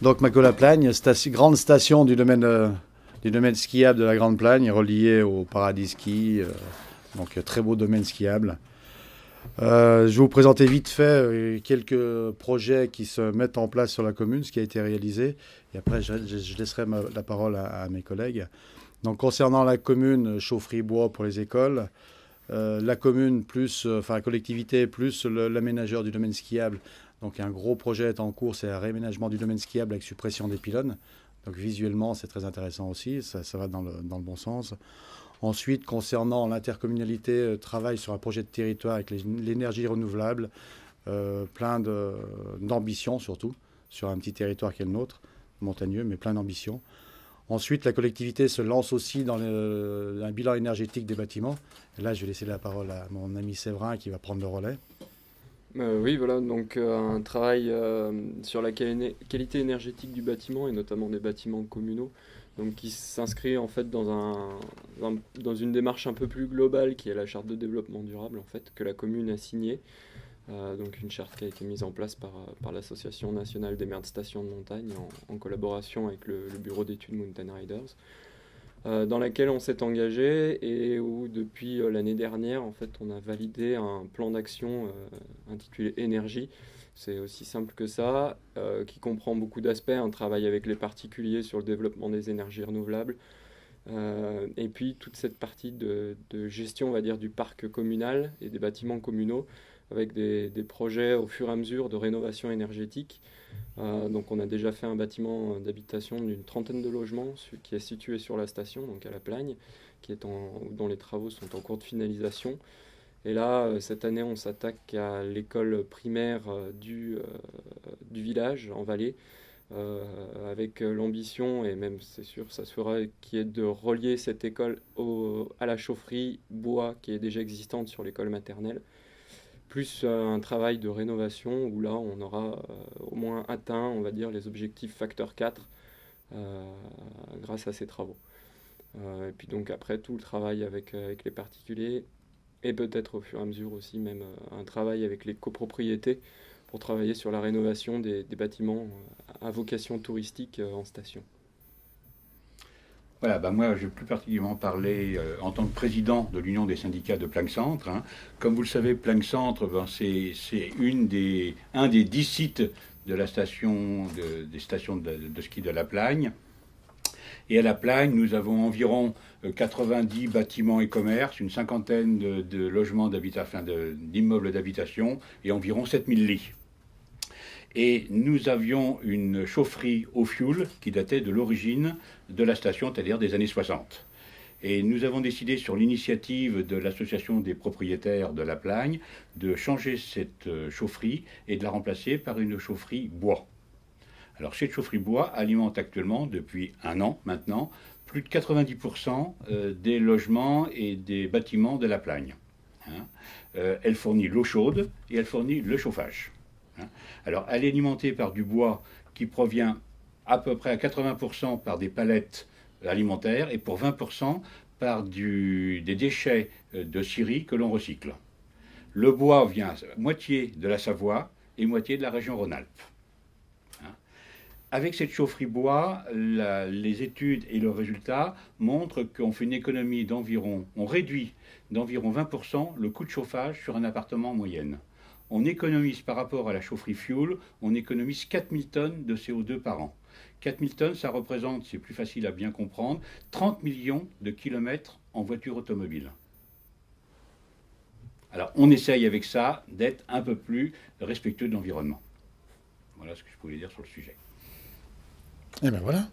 Donc Maco-la-Plagne, grande station du domaine skiable de la Grande Plagne, reliée au Paradis Ski, donc très beau domaine skiable. Je vais vous présenter vite fait quelques projets qui se mettent en place sur la commune, ce qui a été réalisé, et après je laisserai la parole à mes collègues. Donc concernant la commune, chaufferie bois pour les écoles, la commune plus, la collectivité plus l'aménageur du domaine skiable. Donc un gros projet est en cours, c'est un réaménagement du domaine skiable avec suppression des pylônes. Donc visuellement, c'est très intéressant aussi, ça va dans le bon sens. Ensuite, concernant l'intercommunalité, travaille sur un projet de territoire avec l'énergie renouvelable, plein d'ambition surtout, sur un petit territoire qui est le nôtre, montagneux, mais plein d'ambition. Ensuite, la collectivité se lance aussi dans un bilan énergétique des bâtiments. Et là, je vais laisser la parole à mon ami Séverin qui va prendre le relais. Oui, voilà, donc un travail sur la qualité énergétique du bâtiment et notamment des bâtiments communaux, donc qui s'inscrit en fait dans une démarche un peu plus globale qui est la charte de développement durable en fait que la commune a signée, donc une charte qui a été mise en place par l'Association nationale des maires de stations de montagne en collaboration avec le bureau d'études Mountain Riders. Dans laquelle on s'est engagé et où depuis l'année dernière en fait on a validé un plan d'action intitulé Énergie. C'est aussi simple que ça, qui comprend beaucoup d'aspects, un travail avec les particuliers sur le développement des énergies renouvelables, et puis toute cette partie de gestion on va dire du parc communal et des bâtiments communaux avec des projets au fur et à mesure de rénovation énergétique. Donc on a déjà fait un bâtiment d'habitation d'une 30aine de logements qui est situé sur la station, donc à la Plagne, dont les travaux sont en cours de finalisation. Et là, cette année, on s'attaque à l'école primaire du village, en Valais, avec l'ambition, et même c'est sûr, ça se fera, qui est de relier cette école à la chaufferie bois qui est déjà existante sur l'école maternelle, plus un travail de rénovation où là on aura au moins atteint, on va dire, les objectifs facteur 4 grâce à ces travaux. Et puis donc après tout le travail avec les particuliers et peut-être au fur et à mesure aussi même un travail avec les copropriétés pour travailler sur la rénovation des bâtiments à vocation touristique en station. Voilà, moi je vais plus particulièrement parler en tant que président de l'Union des syndicats de Plagne-Centre. Comme vous le savez, Plagne-Centre, c'est un des 10 sites de la station des stations de ski de la Plagne. Et à la Plagne, nous avons environ 90 bâtiments et commerces, une cinquantaine de logements d'immeubles d'habitation et environ 7000 lits. Et nous avions une chaufferie au fioul qui datait de l'origine de la station, c'est-à-dire des années 60. Et nous avons décidé, sur l'initiative de l'association des propriétaires de la Plagne, de changer cette chaufferie et de la remplacer par une chaufferie bois. Alors cette chaufferie bois alimente actuellement, depuis un an maintenant, plus de 90% des logements et des bâtiments de la Plagne. Elle fournit l'eau chaude et elle fournit le chauffage. Alors, elle est alimentée par du bois qui provient à peu près à 80% par des palettes alimentaires et pour 20% par des déchets de scierie que l'on recycle. Le bois vient moitié de la Savoie et moitié de la région Rhône-Alpes. Avec cette chaufferie bois, les études et le résultat montrent qu'on fait une économie on réduit d'environ 20% le coût de chauffage sur un appartement en moyenne. On économise par rapport à la chaufferie fuel, on économise 4000 tonnes de CO2 par an. 4000 tonnes, ça représente, c'est plus facile à bien comprendre, 30 millions de kilomètres en voiture automobile. Alors on essaye avec ça d'être un peu plus respectueux de l'environnement. Voilà ce que je pouvais dire sur le sujet. Et ben voilà.